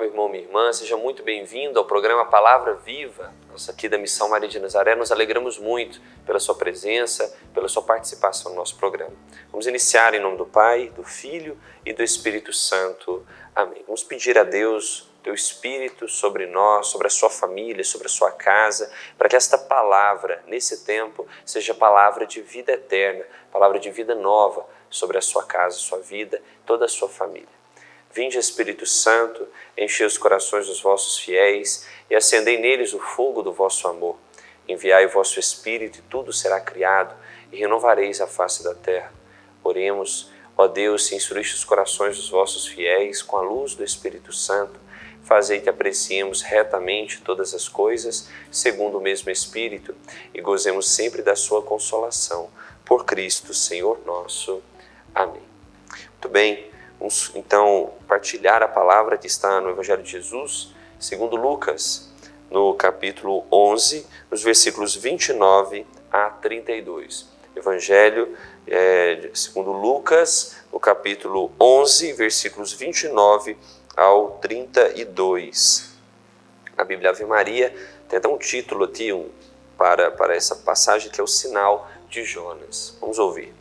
meu irmão, minha irmã, seja muito bem-vindo ao programa Palavra Viva. Nós aqui da Missão Maria de Nazaré nos alegramos muito pela sua presença, pela sua participação no nosso programa. Vamos iniciar em nome do Pai, do Filho e do Espírito Santo. Amém. Vamos pedir a Deus, teu Espírito sobre nós, sobre a sua família, sobre a sua casa, para que esta palavra, nesse tempo, seja palavra de vida eterna, palavra de vida nova sobre a sua casa, sua vida, toda a sua família. Vinde, Espírito Santo, enchei os corações dos vossos fiéis e acendei neles o fogo do vosso amor. Enviai o vosso Espírito e tudo será criado e renovareis a face da terra. Oremos, ó Deus, se instruíste os corações dos vossos fiéis com a luz do Espírito Santo, fazei que apreciemos retamente todas as coisas, segundo o mesmo Espírito, e gozemos sempre da sua consolação. Por Cristo, Senhor nosso. Amém. Muito bem. Vamos então partilhar a palavra que está no Evangelho de Jesus, segundo Lucas, no capítulo 11, nos versículos 29 a 32. Evangelho segundo Lucas, no capítulo 11, versículos 29 ao 32. A Bíblia Ave Maria tem até um título aqui para essa passagem, que é o sinal de Jonas. Vamos ouvir.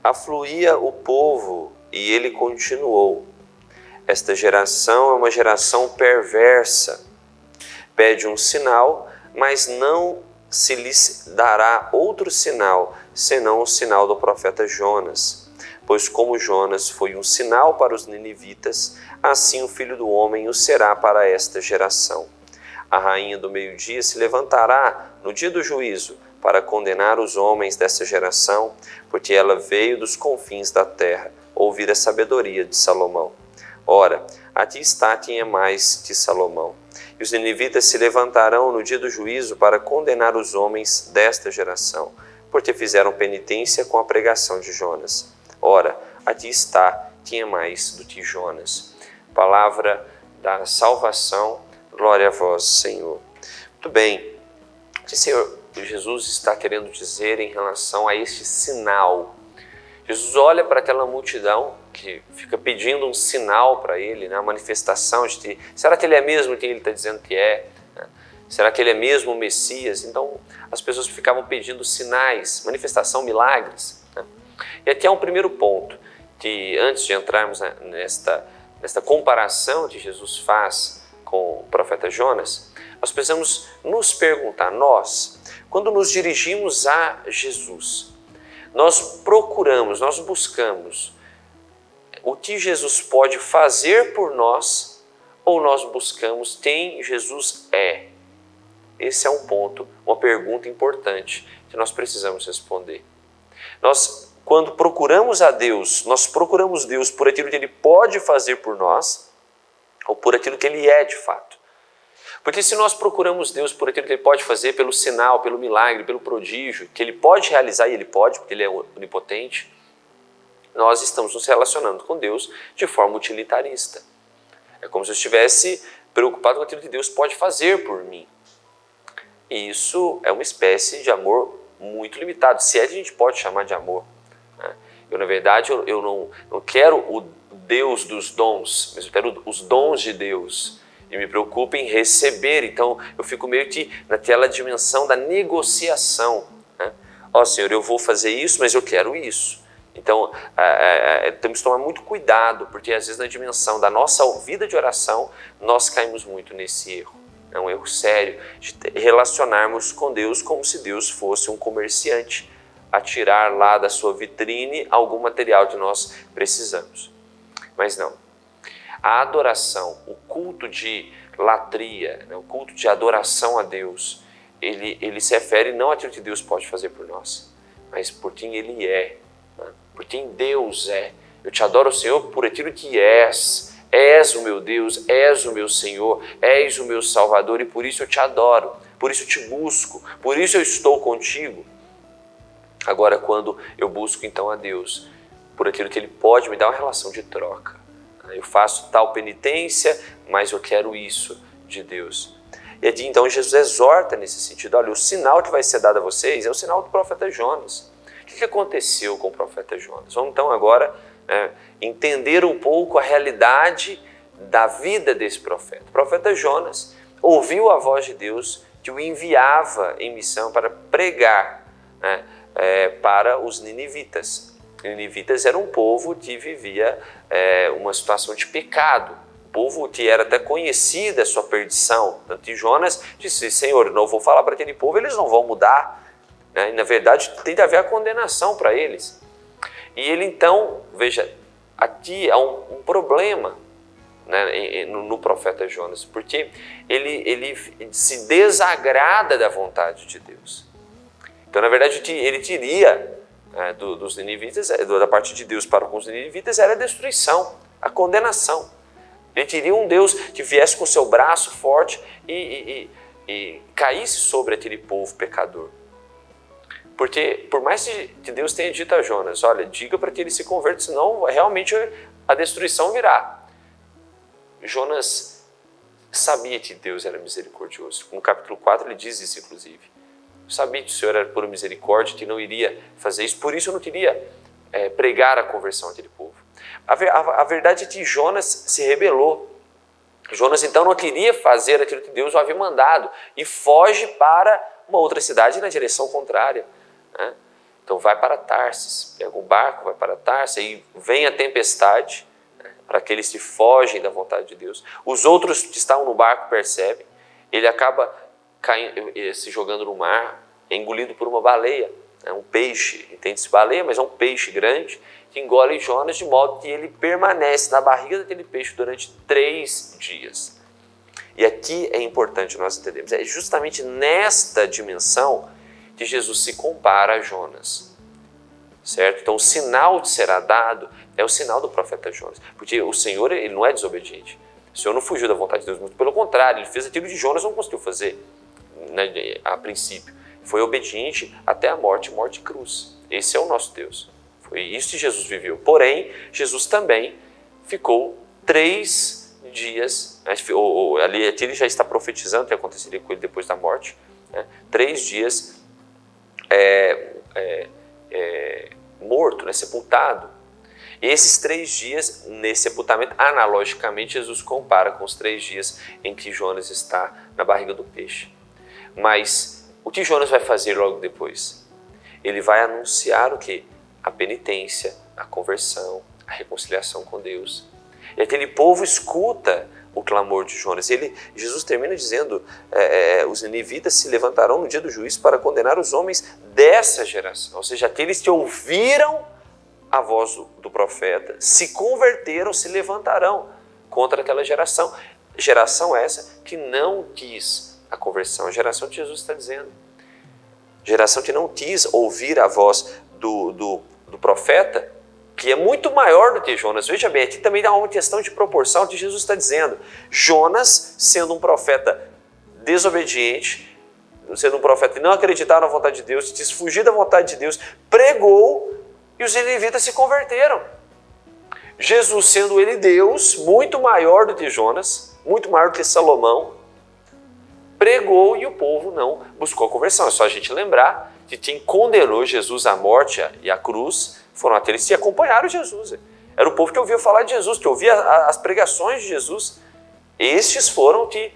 Afluía o povo e ele continuou: esta geração é uma geração perversa. Pede um sinal, mas não se lhes dará outro sinal, senão o sinal do profeta Jonas. Pois como Jonas foi um sinal para os ninivitas, assim o Filho do Homem o será para esta geração. A rainha do meio-dia se levantará no dia do juízo para condenar os homens desta geração, porque ela veio dos confins da terra ouvir a sabedoria de Salomão. Ora, aqui está quem é mais que Salomão. E os ninivitas se levantarão no dia do juízo para condenar os homens desta geração, porque fizeram penitência com a pregação de Jonas. Ora, aqui está quem é mais do que Jonas. Palavra da salvação, glória a vós, Senhor. Muito bem, o que o Senhor Jesus está querendo dizer em relação a este sinal? Jesus olha para aquela multidão que fica pedindo um sinal para ele, né? A manifestação de que, será que ele é mesmo quem ele está dizendo que é? Será que ele é mesmo o Messias? Então as pessoas ficavam pedindo sinais, manifestação, milagres, né? E aqui é um primeiro ponto, que antes de entrarmos nesta comparação que Jesus faz com o profeta Jonas, nós precisamos nos perguntar, quando nos dirigimos a Jesus, nós procuramos, nós buscamos o que Jesus pode fazer por nós, ou nós buscamos quem Jesus é? Esse é um ponto, uma pergunta importante que nós precisamos responder. Nós, quando procuramos a Deus, nós procuramos Deus por aquilo que Ele pode fazer por nós, ou por aquilo que Ele é de fato. Porque se nós procuramos Deus por aquilo que Ele pode fazer, pelo sinal, pelo milagre, pelo prodígio, que Ele pode realizar, e Ele pode, porque Ele é onipotente, nós estamos nos relacionando com Deus de forma utilitarista. É como se eu estivesse preocupado com aquilo que Deus pode fazer por mim. E isso é uma espécie de amor muito limitado, se é que a gente pode chamar de amor. Eu, na verdade, eu não quero o Deus dos dons, mas eu quero os dons de Deus. E me preocupo em receber, então eu fico meio que naquela dimensão da negociação. Ó Senhor, eu vou fazer isso, mas eu quero isso. Então temos que tomar muito cuidado, porque às vezes na dimensão da nossa vida de oração, nós caímos muito nesse erro. É um erro sério de relacionarmos com Deus como se Deus fosse um comerciante a tirar lá da sua vitrine algum material que nós precisamos. Mas não. A adoração, o culto de latria, o culto de adoração a Deus, ele se refere não àquilo que Deus pode fazer por nós, mas por quem Ele é, por quem Deus é. Eu te adoro, Senhor, por aquilo que és. És o meu Deus, és o meu Senhor, és o meu Salvador, e por isso eu te adoro, por isso eu te busco, por isso eu estou contigo. Agora, quando eu busco então a Deus, por aquilo que Ele pode me dar, uma relação de troca. Eu faço tal penitência, mas eu quero isso de Deus. E aqui então Jesus exorta nesse sentido: olha, o sinal que vai ser dado a vocês é o sinal do profeta Jonas. O que aconteceu com o profeta Jonas? Vamos então agora entender um pouco a realidade da vida desse profeta. O profeta Jonas ouviu a voz de Deus que o enviava em missão para pregar, né, para os ninivitas. Os ninivitas era um povo que vivia uma situação de pecado, um povo que era até conhecida a sua perdição. Tanto que Jonas disse: Senhor, eu não vou falar para aquele povo, eles não vão mudar. Né? E, na verdade, tem que haver a condenação para eles. E ele então, veja, aqui há um problema, né, no profeta Jonas, porque ele se desagrada da vontade de Deus. Então, na verdade, ele teria dos ninivitas, da parte de Deus para com os ninivitas, era a destruição, a condenação. Ele teria um Deus que viesse com o seu braço forte e caísse sobre aquele povo pecador. Porque, por mais que Deus tenha dito a Jonas, olha, diga para que ele se converta, senão realmente a destruição virá. Jonas sabia que Deus era misericordioso. No capítulo 4 ele diz isso, inclusive. Eu sabia que o Senhor era por misericórdia, que não iria fazer isso, por isso eu não queria pregar a conversão daquele povo. A verdade é que Jonas se rebelou. Jonas então não queria fazer aquilo que Deus o havia mandado e foge para uma outra cidade na direção contrária. Né? Então vai para Tarsis, pega o barco, vai para Tarsis, aí vem a tempestade, para aqueles que fogem da vontade de Deus. Os outros que estavam no barco percebem, ele acaba se jogando no mar, é engolido por uma baleia, um peixe, entende-se baleia, mas é um peixe grande, que engole Jonas de modo que ele permanece na barriga daquele peixe durante 3 dias. E aqui é importante nós entendermos, é justamente nesta dimensão que Jesus se compara a Jonas. Certo? Então o sinal que será dado é o sinal do profeta Jonas, porque o Senhor ele não é desobediente. O Senhor não fugiu da vontade de Deus, muito pelo contrário, ele fez aquilo que Jonas não conseguiu fazer, né, a princípio. Foi obediente até a morte de cruz. Esse é o nosso Deus. Foi isso que Jesus viveu. Porém, Jesus também ficou 3 dias, ali ele já está profetizando o que aconteceria com ele depois da morte, né, 3 dias morto, né, sepultado. E esses 3 dias, nesse sepultamento, analogicamente, Jesus compara com os 3 dias em que Jonas está na barriga do peixe. Mas o que Jonas vai fazer logo depois? Ele vai anunciar o quê? A penitência, a conversão, a reconciliação com Deus. E aquele povo escuta o clamor de Jonas. Jesus termina dizendo, os ninivitas se levantarão no dia do juízo para condenar os homens dessa geração. Ou seja, aqueles que ouviram a voz do profeta, se converteram, se levantarão contra aquela geração. Geração essa que não quis a conversão, a geração que Jesus está dizendo. Geração que não quis ouvir a voz do profeta, que é muito maior do que Jonas. Veja bem, aqui também dá uma questão de proporção que Jesus está dizendo. Jonas, sendo um profeta desobediente, sendo um profeta que não acreditava na vontade de Deus, quis fugir da vontade de Deus, pregou e os ninivitas se converteram. Jesus, sendo ele Deus, muito maior do que Jonas, muito maior do que Salomão, pregou e o povo não buscou a conversão. É só a gente lembrar que quem condenou Jesus à morte e à cruz foram aqueles que acompanharam Jesus. Era o povo que ouvia falar de Jesus, que ouvia as pregações de Jesus. Estes foram que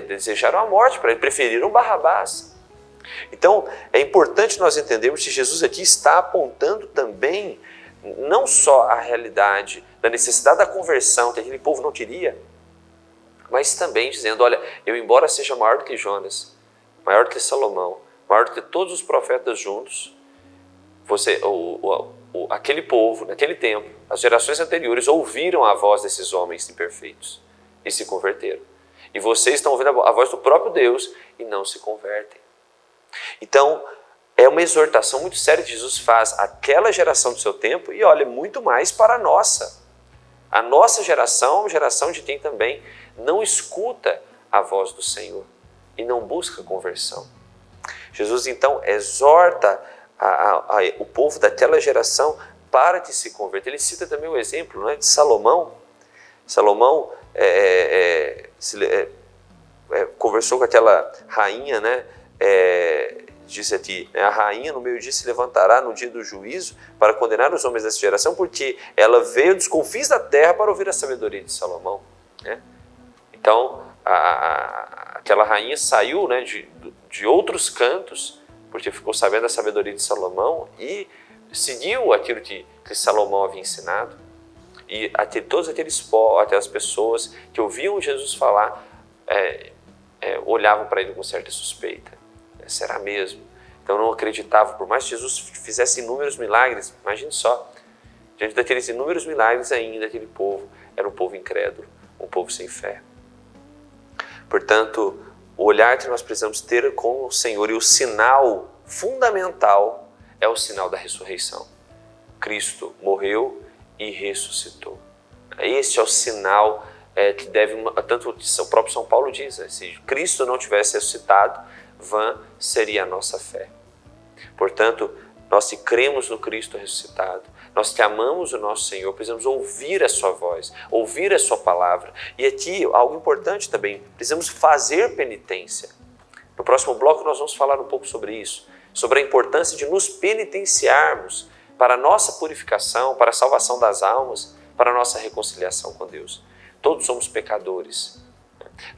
desejaram a morte, preferiram Barrabás. Então, é importante nós entendermos que Jesus aqui está apontando também não só a realidade da necessidade da conversão que aquele povo não queria, mas também dizendo, olha, eu embora seja maior do que Jonas, maior do que Salomão, maior do que todos os profetas juntos, aquele povo, naquele tempo, as gerações anteriores ouviram a voz desses homens imperfeitos e se converteram. E vocês estão ouvindo a voz do próprio Deus e não se convertem. Então, é uma exortação muito séria que Jesus faz àquela geração do seu tempo e, olha, muito mais para a nossa. A nossa geração é uma geração de quem também não escuta a voz do Senhor e não busca conversão. Jesus, então, exorta o povo daquela geração para que se converta. Ele cita também o exemplo, né, de Salomão. Salomão conversou com aquela rainha, né, disse a ti, né, a rainha no meio-dia se levantará no dia do juízo para condenar os homens dessa geração, porque ela veio dos confins da terra para ouvir a sabedoria de Salomão. Né? Então, aquela rainha saiu, né, de outros cantos, porque ficou sabendo da sabedoria de Salomão e seguiu aquilo que Salomão havia ensinado. E todas aquelas pessoas que ouviam Jesus falar olhavam para ele com certa suspeita. Será mesmo? Então não acreditavam, por mais que Jesus fizesse inúmeros milagres, imagine só, diante daqueles inúmeros milagres ainda, aquele povo era um povo incrédulo, um povo sem fé. Portanto, o olhar que nós precisamos ter com o Senhor e o sinal fundamental é o sinal da ressurreição. Cristo morreu e ressuscitou. Este é o sinal que deve, tanto o próprio São Paulo diz, né? Se Cristo não tivesse ressuscitado, vã seria a nossa fé. Portanto, nós que cremos no Cristo ressuscitado, nós que amamos o nosso Senhor, precisamos ouvir a sua voz, ouvir a sua palavra. E aqui, algo importante também, precisamos fazer penitência. No próximo bloco nós vamos falar um pouco sobre isso, sobre a importância de nos penitenciarmos para a nossa purificação, para a salvação das almas, para a nossa reconciliação com Deus. Todos somos pecadores.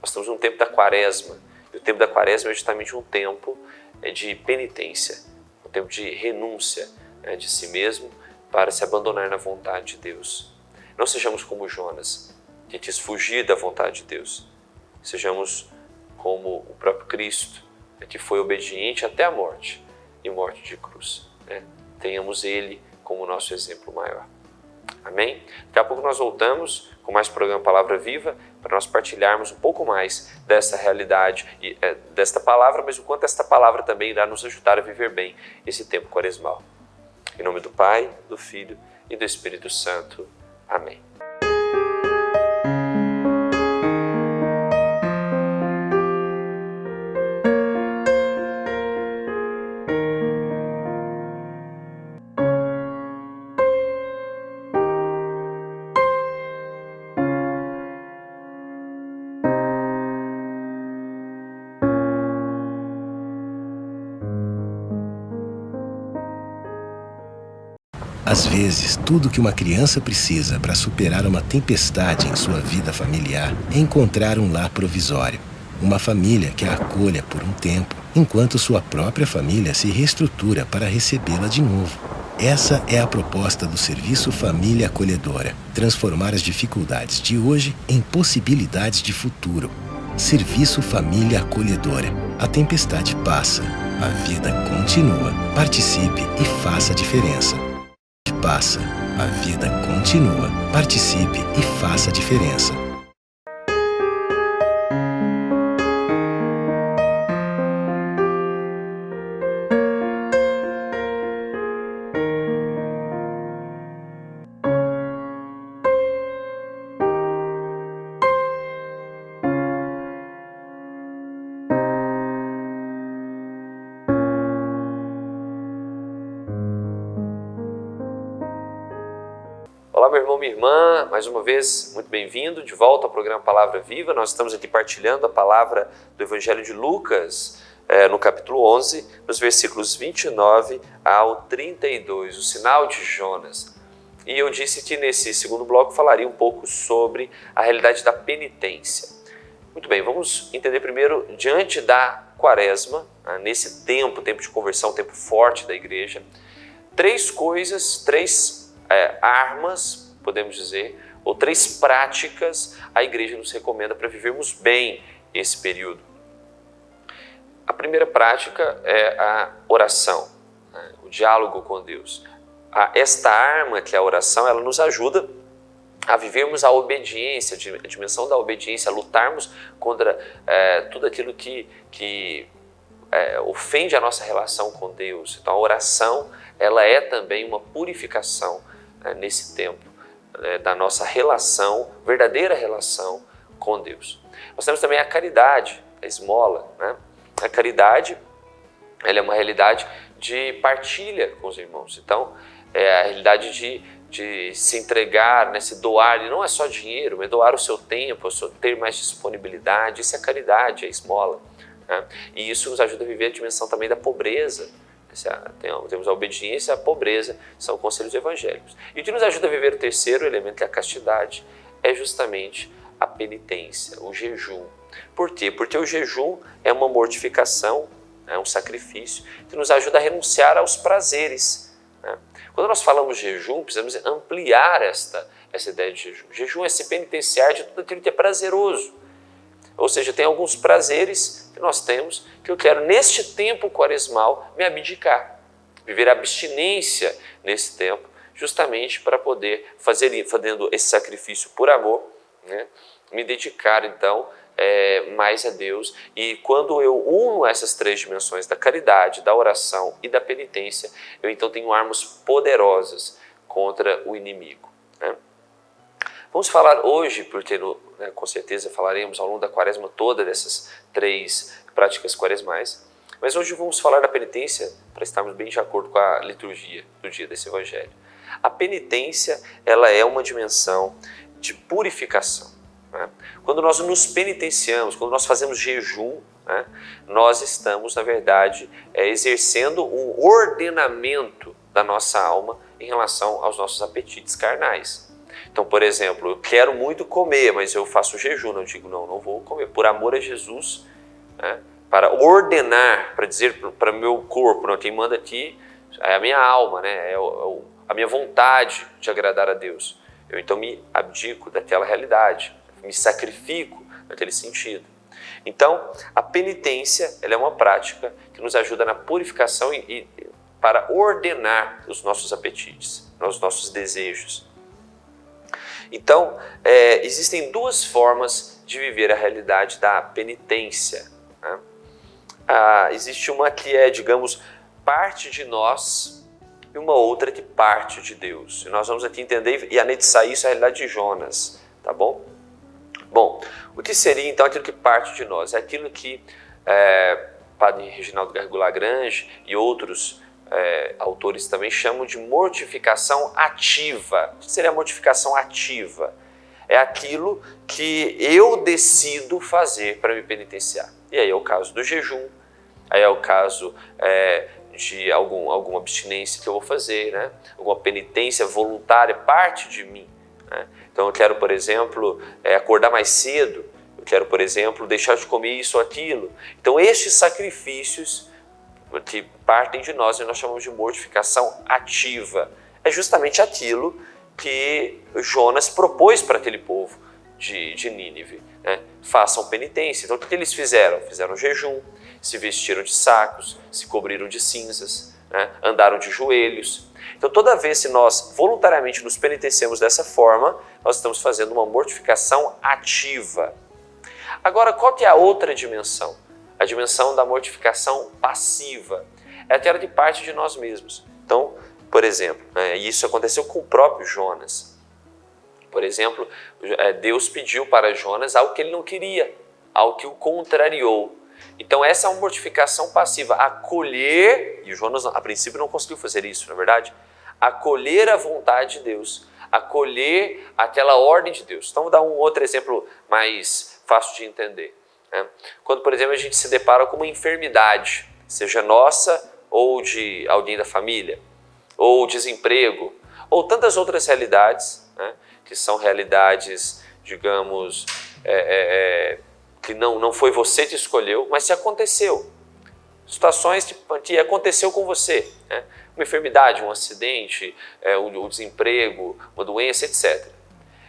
Nós estamos num tempo da quaresma, e o tempo da quaresma é justamente um tempo de penitência, um tempo de renúncia de si mesmo para se abandonar na vontade de Deus. Não sejamos como Jonas, que quis fugir da vontade de Deus. Sejamos como o próprio Cristo, que foi obediente até a morte, e morte de cruz. Tenhamos Ele como nosso exemplo maior. Amém? Daqui a pouco nós voltamos com mais programa Palavra Viva, para nós partilharmos um pouco mais dessa realidade, desta palavra, mas o quanto esta palavra também irá nos ajudar a viver bem esse tempo quaresmal. Em nome do Pai, do Filho e do Espírito Santo. Amém. Às vezes, tudo que uma criança precisa para superar uma tempestade em sua vida familiar é encontrar um lar provisório. Uma família que a acolha por um tempo, enquanto sua própria família se reestrutura para recebê-la de novo. Essa é a proposta do Serviço Família Acolhedora: transformar as dificuldades de hoje em possibilidades de futuro. Serviço Família Acolhedora. A tempestade passa, a vida continua. Participe e faça a diferença. Passa, a vida continua. Participe e faça a diferença. Olá, meu irmão, minha irmã, mais uma vez, muito bem-vindo de volta ao programa Palavra Viva. Nós estamos aqui partilhando a palavra do Evangelho de Lucas, no capítulo 11, nos versículos 29 ao 32, o sinal de Jonas. E eu disse que nesse segundo bloco falaria um pouco sobre a realidade da penitência. Muito bem, vamos entender primeiro, diante da quaresma, nesse tempo de conversão, tempo forte da igreja, três coisas, armas, podemos dizer, ou três práticas a igreja nos recomenda para vivermos bem esse período. A primeira prática é a oração, o diálogo com Deus. Esta arma, que é a oração, ela nos ajuda a vivermos a obediência, a dimensão da obediência, a lutarmos contra tudo aquilo que ofende a nossa relação com Deus. Então a oração, ela é também uma purificação nesse tempo, da nossa relação, verdadeira relação com Deus. Nós temos também a caridade, a esmola, né? A caridade, ela é uma realidade de partilha com os irmãos. Então, é a realidade de se entregar, se doar, e não é só dinheiro, é doar o seu tempo, ter mais disponibilidade. Isso é caridade, é esmola. né? E isso nos ajuda a viver a dimensão também da pobreza. Temos a obediência e a pobreza, são conselhos evangélicos. E o que nos ajuda a viver o terceiro elemento, que é a castidade, é justamente a penitência, o jejum. Por quê? Porque o jejum é uma mortificação, é um sacrifício que nos ajuda a renunciar aos prazeres, né? Quando nós falamos jejum, precisamos ampliar essa ideia de jejum. Jejum é se penitenciar de tudo aquilo que é prazeroso. Ou seja, tem alguns prazeres que nós temos que eu quero, neste tempo quaresmal, me abdicar. Viver a abstinência nesse tempo, justamente para poder, fazendo esse sacrifício por amor, né, me dedicar, então, mais a Deus. E quando eu uno essas três dimensões da caridade, da oração e da penitência, eu então tenho armas poderosas contra o inimigo, né? Vamos falar hoje, porque com certeza falaremos ao longo da quaresma toda dessas três práticas quaresmais, mas hoje vamos falar da penitência para estarmos bem de acordo com a liturgia do dia desse evangelho. A penitência, ela é uma dimensão de purificação, né? Quando nós nos penitenciamos, quando nós fazemos jejum, né, nós estamos, na verdade, exercendo um ordenamento da nossa alma em relação aos nossos apetites carnais. Então, por exemplo, eu quero muito comer, mas eu faço jejum, não digo não vou comer, por amor a Jesus, né, para ordenar, para dizer para o meu corpo, não, quem manda aqui é a minha alma, né, a minha vontade de agradar a Deus. Eu então me abdico daquela realidade, me sacrifico naquele sentido. Então, a penitência, ela é uma prática que nos ajuda na purificação e para ordenar os nossos apetites, os nossos desejos. Então, existem duas formas de viver a realidade da penitência, né? Existe uma que é, digamos, parte de nós e uma outra que parte de Deus. E nós vamos aqui entender e anexar isso à realidade de Jonas, tá bom? Bom, o que seria então aquilo que parte de nós? É aquilo que Padre Reginaldo Gargulagrange e outros autores também chamam de mortificação ativa. O que seria a mortificação ativa? É aquilo que eu decido fazer para me penitenciar. E aí é o caso do jejum, aí é o caso de alguma abstinência que eu vou fazer, né? Alguma penitência voluntária, parte de mim, né? Então eu quero, por exemplo, acordar mais cedo, eu quero, por exemplo, deixar de comer isso ou aquilo. Então estes sacrifícios que partem de nós e nós chamamos de mortificação ativa. É justamente aquilo que Jonas propôs para aquele povo de Nínive, né? Façam penitência. Então o que eles fizeram? Fizeram jejum, se vestiram de sacos, se cobriram de cinzas, né? Andaram de joelhos. Então toda vez que nós voluntariamente nos penitenciamos dessa forma, nós estamos fazendo uma mortificação ativa. Agora, qual que é a outra dimensão? A dimensão da mortificação passiva. É aquela que parte de nós mesmos. Então, por exemplo, isso aconteceu com o próprio Jonas. Por exemplo, Deus pediu para Jonas algo que ele não queria, algo que o contrariou. Então essa é uma mortificação passiva, acolher, e o Jonas a princípio não conseguiu fazer isso, na verdade, acolher a vontade de Deus, acolher aquela ordem de Deus. Então vou dar um outro exemplo mais fácil de entender. Quando, por exemplo, a gente se depara com uma enfermidade, seja nossa ou de alguém da família, ou desemprego, ou tantas outras realidades, né, que são realidades, digamos, que não foi você que escolheu, mas se aconteceu. Situações que aconteceu com você, né? Uma enfermidade, um acidente, o desemprego, uma doença, etc.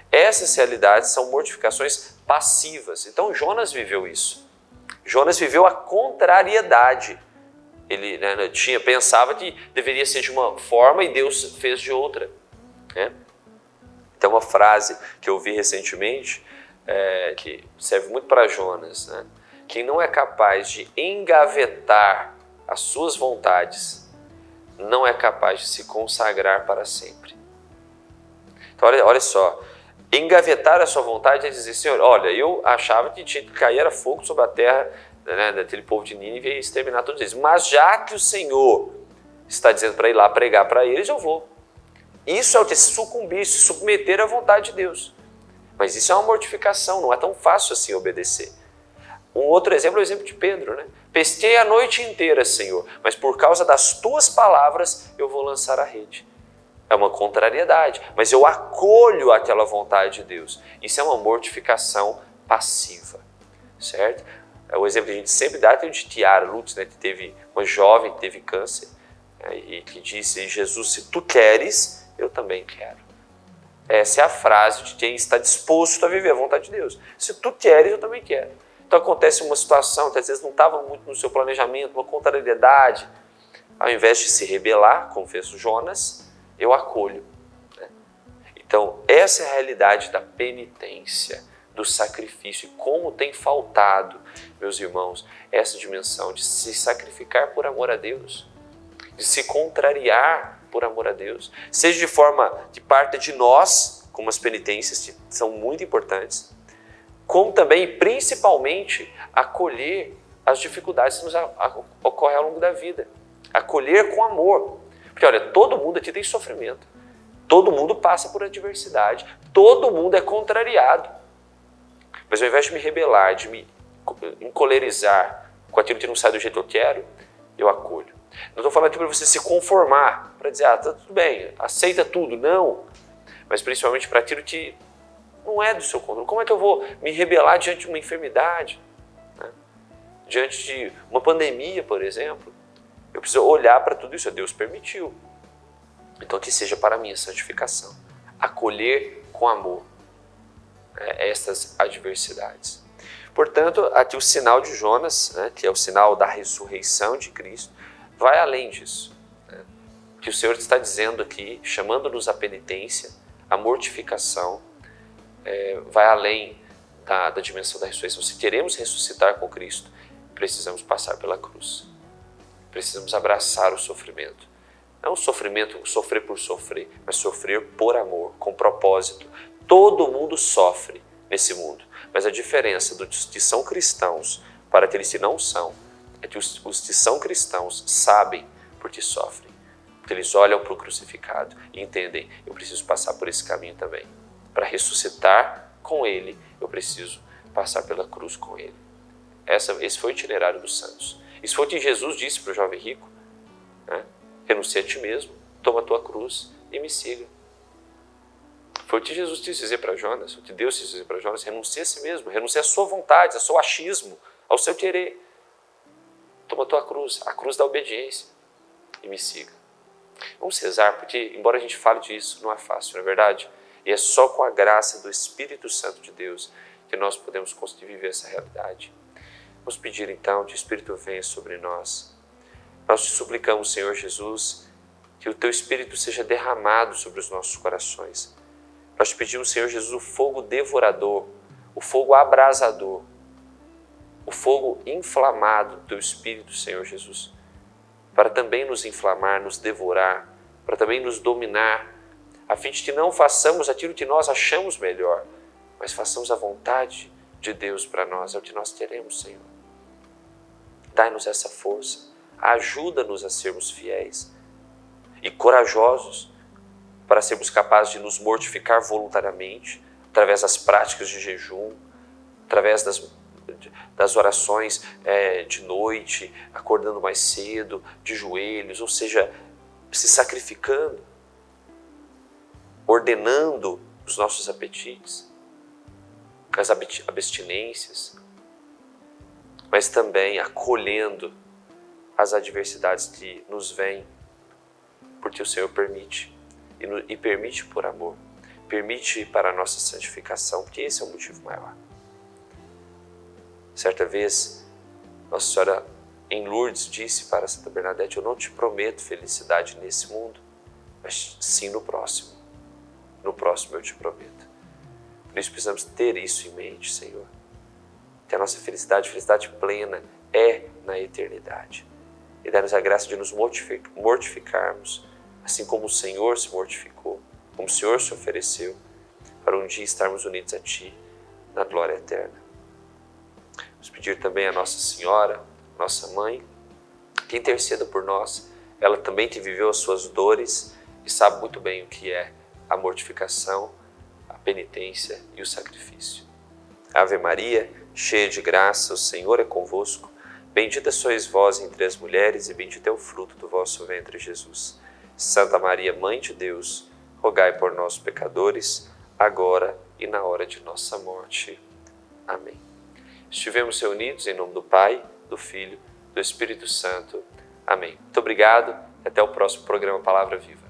Essas realidades são mortificações passivas. Então Jonas viveu isso. Jonas viveu a contrariedade. Ele pensava que deveria ser de uma forma e Deus fez de outra, né? Tem uma frase que eu vi recentemente, que serve muito para Jonas, né? Quem não é capaz de engavetar as suas vontades, não é capaz de se consagrar para sempre. Então olha só, engavetar a sua vontade é dizer, Senhor, olha, eu achava que tinha que cair era fogo sobre a terra, né, daquele povo de Nínive e exterminar todos eles. Mas já que o Senhor está dizendo para ir lá pregar para eles, eu vou. Isso é o que? Sucumbir, se submeter à vontade de Deus. Mas isso é uma mortificação, não é tão fácil assim obedecer. Um outro exemplo é o exemplo de Pedro, né? Pestei a noite inteira, Senhor, mas por causa das tuas palavras eu vou lançar a rede. É uma contrariedade, mas eu acolho aquela vontade de Deus. Isso é uma mortificação passiva, certo? O exemplo que a gente sempre dá é o de Tiara Lutz, né, que teve uma jovem que teve câncer, né, e que disse: Jesus, se tu queres, eu também quero. Essa é a frase de quem está disposto a viver a vontade de Deus. Se tu queres, eu também quero. Então acontece uma situação que às vezes não estava muito no seu planejamento, uma contrariedade. Ao invés de se rebelar, como fez o Jonas, eu acolho. Né? Então essa é a realidade da penitência, do sacrifício. E como tem faltado, meus irmãos, essa dimensão de se sacrificar por amor a Deus, de se contrariar por amor a Deus, seja de forma que parta de nós, como as penitências que são muito importantes, como também, principalmente, acolher as dificuldades que nos ocorrem ao longo da vida. Acolher com amor. Porque, olha, todo mundo aqui tem sofrimento. Todo mundo passa por adversidade. Todo mundo é contrariado. Mas ao invés de me rebelar, de me encolerizar com aquilo que não sai do jeito que eu quero, eu acolho. Não estou falando aqui para você se conformar, para dizer, tá tudo bem, aceita tudo. Não. Mas principalmente para aquilo que não é do seu controle. Como é que eu vou me rebelar diante de uma enfermidade? Né? Diante de uma pandemia, por exemplo? Eu preciso olhar para tudo isso. Deus permitiu. Então que seja para a minha santificação. Acolher com amor estas adversidades. Portanto, aqui o sinal de Jonas, né, que é o sinal da ressurreição de Cristo, vai além disso. Né? Que o Senhor está dizendo aqui, chamando-nos à penitência, à mortificação, vai além da dimensão da ressurreição. Se queremos ressuscitar com Cristo, precisamos passar pela cruz. Precisamos abraçar o sofrimento. Não o sofrimento, sofrer por sofrer, mas sofrer por amor, com propósito. Todo mundo sofre nesse mundo, mas a diferença dos que são cristãos para aqueles que não são é que os que são cristãos sabem por que sofrem. Porque eles olham para o crucificado e entendem, eu preciso passar por esse caminho também. Para ressuscitar com Ele, eu preciso passar pela cruz com Ele. Esse foi o itinerário dos santos. Isso foi o que Jesus disse para o jovem rico. Né? Renuncia a ti mesmo, toma a tua cruz e me siga. Foi o que Jesus quis dizer para Jonas, o que Deus quis dizer para Jonas: renuncia a si mesmo, renuncia à sua vontade, ao seu achismo, ao seu querer. Toma a tua cruz, a cruz da obediência, e me siga. Vamos rezar, porque embora a gente fale disso, não é fácil, não é verdade? E é só com a graça do Espírito Santo de Deus que nós podemos conseguir viver essa realidade. Vamos pedir então que o Espírito venha sobre nós. Nós te suplicamos, Senhor Jesus, que o Teu Espírito seja derramado sobre os nossos corações. Nós te pedimos, Senhor Jesus, o fogo devorador, o fogo abrasador, o fogo inflamado do Teu Espírito, Senhor Jesus, para também nos inflamar, nos devorar, para também nos dominar, a fim de que não façamos aquilo que nós achamos melhor, mas façamos a vontade de Deus para nós, é o que nós queremos, Senhor. Dai-nos essa força, ajuda-nos a sermos fiéis e corajosos para sermos capazes de nos mortificar voluntariamente, através das práticas de jejum, através das orações de noite, acordando mais cedo, de joelhos, ou seja, se sacrificando, ordenando os nossos apetites, as abstinências, mas também acolhendo as adversidades que nos vêm, porque o Senhor permite, e permite por amor, permite para a nossa santificação, porque esse é o motivo maior. Certa vez, Nossa Senhora em Lourdes disse para Santa Bernadette: eu não te prometo felicidade nesse mundo, mas sim no próximo. No próximo eu te prometo. Por isso precisamos ter isso em mente, Senhor. Que a nossa felicidade plena, é na eternidade. E dá-nos a graça de nos mortificarmos, assim como o Senhor se mortificou, como o Senhor se ofereceu, para um dia estarmos unidos a Ti na glória eterna. Vamos pedir também a Nossa Senhora, nossa Mãe, que interceda por nós. Ela também que viveu as suas dores e sabe muito bem o que é a mortificação, a penitência e o sacrifício. Ave Maria, cheia de graça, o Senhor é convosco. Bendita sois vós entre as mulheres e bendito é o fruto do vosso ventre, Jesus. Santa Maria, Mãe de Deus, rogai por nós, pecadores, agora e na hora de nossa morte. Amém. Estivemos reunidos em nome do Pai, do Filho, do Espírito Santo. Amém. Muito obrigado e até o próximo programa Palavra Viva.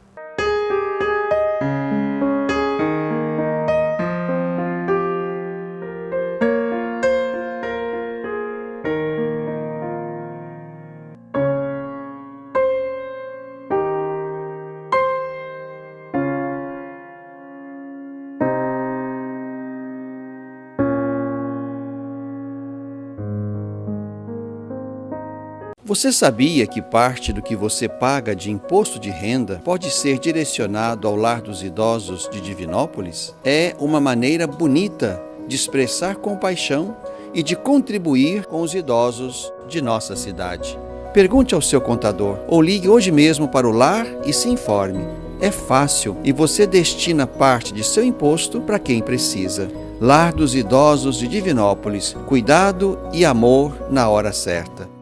Você sabia que parte do que você paga de imposto de renda pode ser direcionado ao Lar dos Idosos de Divinópolis? É uma maneira bonita de expressar compaixão e de contribuir com os idosos de nossa cidade. Pergunte ao seu contador ou ligue hoje mesmo para o lar e se informe. É fácil e você destina parte de seu imposto para quem precisa. Lar dos Idosos de Divinópolis. Cuidado e amor na hora certa.